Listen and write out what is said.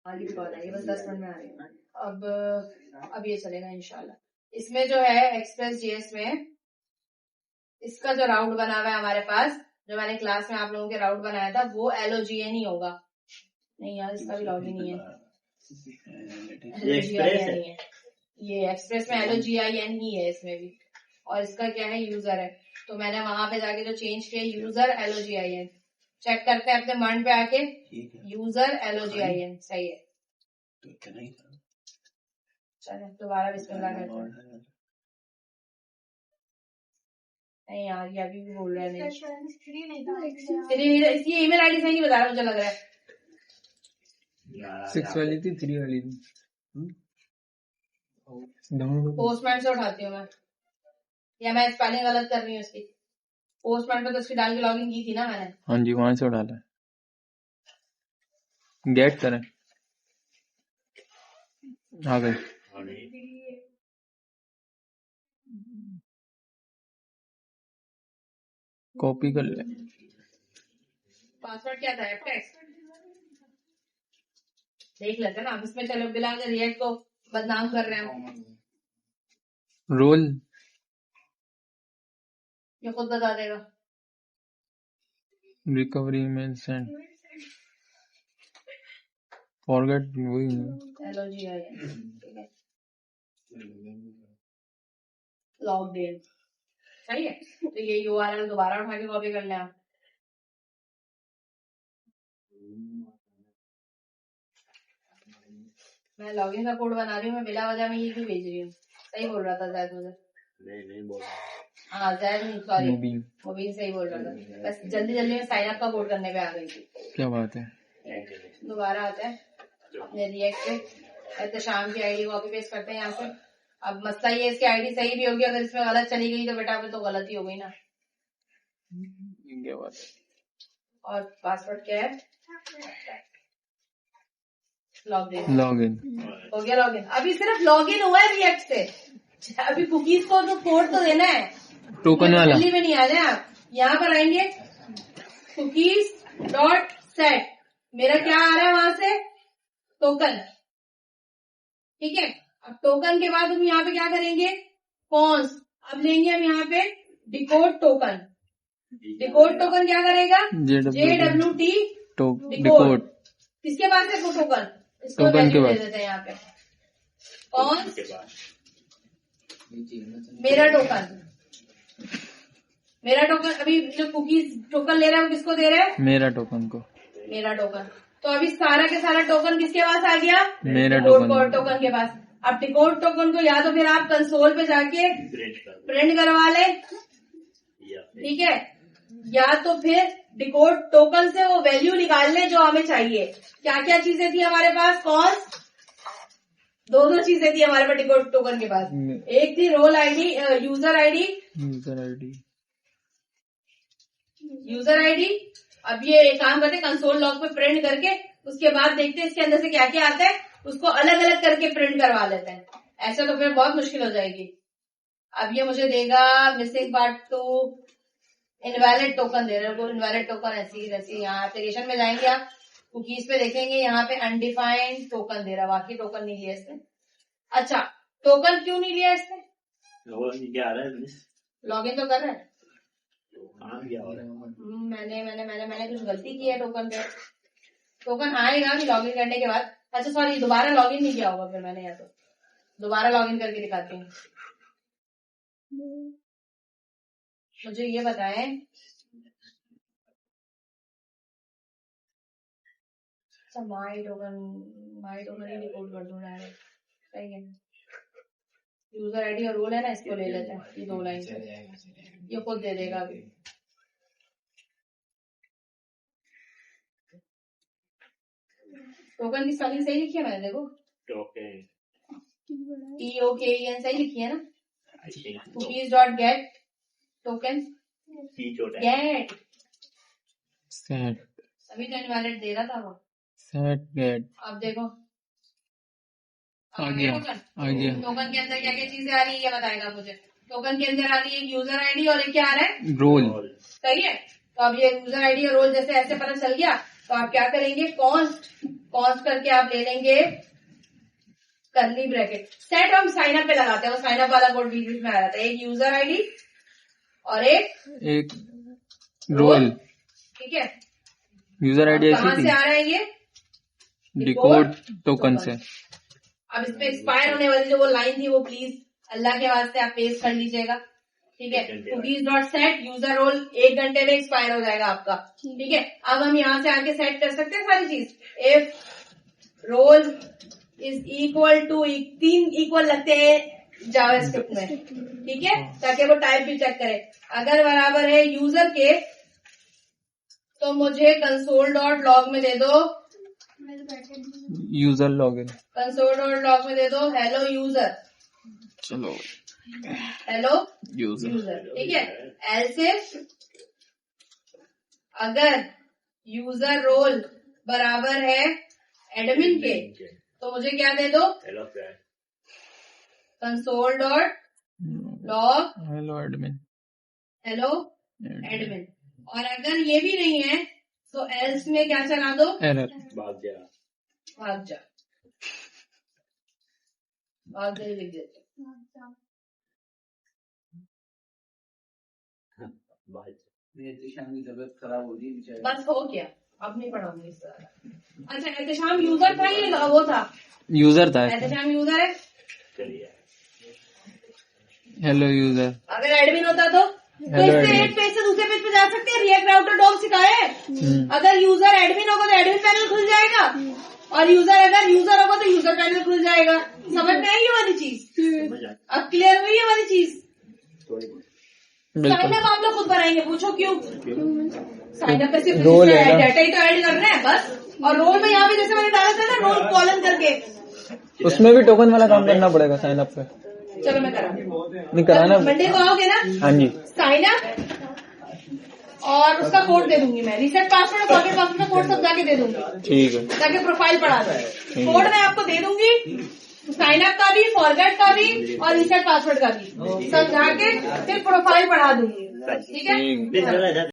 आगे कॉल है, ये बस 10 मिनट में आ रही है। अब ये चलेगा इंशाल्लाह। इसमें जो है एक्सप्रेस जीएस में इसका जो राउट बना हुआ है हमारे पास, जो मैंने क्लास में आप लोगों के राउट बनाया था, वो LOGN ही होगा। नहीं यार, इसका भी लॉगिन ही है, LOGIN ही है। ये एक्सप्रेस में LOGIN ही है इसमें भी। और इसका क्या है, यूजर है। तो मैंने वहां पे जाके जो चेंज किया, यूजर LOGIN। चेक करते हैं अपने मन पे आके, यूजर LOGIN सही है। चलो दोबारा बिस्मिल्लाह करते हैं। नहीं यार, ये अभी भी बोल रहा है नहीं, इसकी ईमेल आईडी सही नहीं बता रहा, मुझे लग रहा है 6 वाली थी, 3 वाली थी। पोस्टमैन से उठाती हूँ मैं, या मैं स्पेलिंग गलत कर रही हूँ इसकी। पोस्टमैन पे तो उसकी डाल के लॉगिन की थी ना मैंने। हाँ जी, वहां से उठा लें, गेट करें। आ गए। कॉपी कर ले। पासवर्ड क्या था, एफटेक्स देख लेते ना। इसमें चलो बिला के रिएक्ट को बदनाम कर रहे हैं। रोल ये खुद बता देगा। रिकवरी ईमेल सेंड फॉरगेट वही LOGIN लॉग्ड इन सही है। तो ये URL दोबारा उठा के कॉपी कर लें आप। मैं लॉगिन का कोड बना रही हूँ, मैं बिला वजह में ये क्यों भेज रही हूँ। सही बोल रहा था जैद मुझे। नहीं बोल रहा। हाँ जैद नहीं, सॉरी मुबीन सही बोल रहा था। बस जल्दी जल्दी में साइन अप का कोड करने पे आ गई थी। क्या बात है। दोबारा आता है अपने रिएक्ट पे, तो शाम की आईडी कॉपी पेस्ट करते हैं यहाँ से। अब मसला ये, इसकी आईडी सही भी होगी, अगर इसमें गलत चली गई तो बेटा तो गलत ही हो गई ना। क्या बात है। और पासवर्ड क्या है, लॉगिन हो गया। लॉगिन अभी सिर्फ लॉगिन हुआ है रिएक्ट से। अभी कुकीज को तो कोड तो देना है, टोकन वाला। दिल्ली में नहीं आ जाए आप, यहाँ पर आएंगे cookies.set, मेरा क्या आ रहा है वहां से, टोकन। ठीक है, अब टोकन के बाद हम यहाँ पे क्या करेंगे, कॉन्स। अब लेंगे हम यहाँ पे डिकोड टोकन। डिकोड टोकन क्या करेगा, JWT डिकोड। किसके पास है वो टोकन, इसको वैल्यू दे देते हैं यहाँ पे। कॉन्स मेरा टोकन। मेरा टोकन अभी जो कुकीज टोकन ले रहा है वो किसको दे रहा है, मेरा टोकन को। मेरा टोकन। तो अभी सारा के सारा टोकन किसके पास आ गया, मेरा टोकन के पास। अब डिकोड टोकन को या तो फिर आप कंसोल पे जाके प्रिंट करवा ले, ठीक है, या तो फिर डिकोड टोकन से वो वैल्यू निकाल ले जो हमें चाहिए। क्या क्या चीजें थी हमारे पास, कॉन्स, दो चीजें थी हमारे पास डिकोड टोकन के पास। एक थी रोल आईडी, यूजर आईडी। अब ये एक काम करते, कंसोल लॉग पे प्रिंट करके उसके बाद देखते हैं इसके अंदर से क्या क्या आता है, उसको अलग अलग करके प्रिंट करवा लेते हैं। ऐसे तो फिर बहुत मुश्किल हो जाएगी। अब ये मुझे देगा मिसिंग पार्ट 2 इनवैलिड टोकन दे रहे हो, इनवैलिड टोकन ऐसी वैसी। यहाँ एप्लीकेशन में जाएंगे आप, कुकीज पे देखेंगे यहाँ पे अनडिफाइंड टोकन दे रहा, बाकी टोकन नहीं लिया इसने। अच्छा टोकन क्यों नहीं लिया इसने, लॉगिन तो कर रहा है। मैंने कुछ गलती की है टोकन पे। टोकन आएगा भी लॉगिन करने के बाद। अच्छा सॉरी, दोबारा लॉगिन नहीं किया होगा फिर मैंने, या तो दोबारा लॉगिन करके दिखाती हूँ। मुझे ये बताएं, माई टोकन ही रिपोर्ट कर दूं डायरेक्ट, सही है। यूजर आईडी और रोल है ना, इसको ले लेते हैं, ये 2 लाइन से ये खुद दे देगा अभी। टोकन की स्पेलिंग सही लिखी है मैंने, देखो TOKEN सही लिखी है ना। cookies.get टोकन गेट सेट, अभी तो इनवैलिड दे रहा था वो, सेट गेट। अब देखो आ गया। टोकन के अंदर क्या क्या चीजें आ रही है ये बताएगा मुझे। टोकन के अंदर आ रही है यूजर आईडी और एक क्या आ रहा है, रोल। सही है। तो अब ये यूजर आईडी और रोल जैसे ऐसे पता चल गया तो आप क्या करेंगे, कॉन्स्ट करके आप ले लेंगे कर्ली ब्रैकेट। सेट हम साइन अप पे लगाते हैं, वो साइन अप वाला कोड बीच में आ जाता है। एक यूजर आईडी और एक रोल। ठीक है, यूजर आईडी कहाँ ऐसी से थी, आ रहा है ये, डिकोड टोकन से। अब इसमें एक्सपायर होने वाली जो वो लाइन थी वो प्लीज अल्लाह के वास्ते आप पेस्ट कर लीजिएगा। ठीक है, cookies dot set user role 1 घंटे में एक्सपायर हो जाएगा आपका। ठीक है, अब हम यहाँ से आके सेट कर सकते हैं सारी चीज। If role is equal to 3 equal लगते हैं जावास्क्रिप्ट में, ठीक है, ताकि वो टाइप भी चेक करे। अगर बराबर है यूजर के तो मुझे कंसोल डॉट लॉग में दे दो user login. Console dot log में दे दो हेलो यूजर, चलो हेलो यूजर। ठीक है, ऐसे अगर यूजर रोल बराबर है एडमिन के तो मुझे क्या दे दो, console dot log hello admin, hello admin. और अगर ये भी नहीं है तो एल्स में क्या चला दो, एरर। भाग जा लिख देते। की तबीयत खराब हो रही है। बस हो गया, अब नहीं पढ़ाऊंगी इस तरह। अच्छा, एहतशाम यूजर था ये वो था, यूजर था। एहतशाम यूजर है। Hello user. अगर एडमिन होता तो इससे एक पेज से दूसरे पेज पे जा सकते हैं। रिएक्ट राउटर डॉग सिखाया है। अगर यूजर एडमिन होगा तो एडमिन पैनल खुल जाएगा, और अगर यूजर होगा तो यूजर पैनल खुल जाएगा। समझ में आई ये वाली चीज? अब क्लियर हुई ये वाली चीज? साइन अप आप लोग खुद बनाएंगे, पूछो क्यों? साइन अप पे सिर्फ डाटा ही तो ऐड करना है बस। और रोल में यहाँ पे जैसे मैंने डाला था ना, रोल कॉलन करके, उसमें भी टोकन वाला काम करना पड़ेगा साइन अप पे। चलो मैं करा नहीं कराना। मंडे को आओगे ना? हाँ जी। साइन अप और उसका कोड दे दूंगी मैं, रीसेट पासवर्ड और फॉरगेट पासवर्ड का कोड सब जाके दे दूंगी, ठीक है, ताकि प्रोफाइल पढ़ा दो। कोड मैं आपको दे दूंगी, साइन अप का भी, फॉरगेट का भी और रीसेट पासवर्ड का भी, सब जाके फिर प्रोफाइल पढ़ा दूंगी। ठीक है।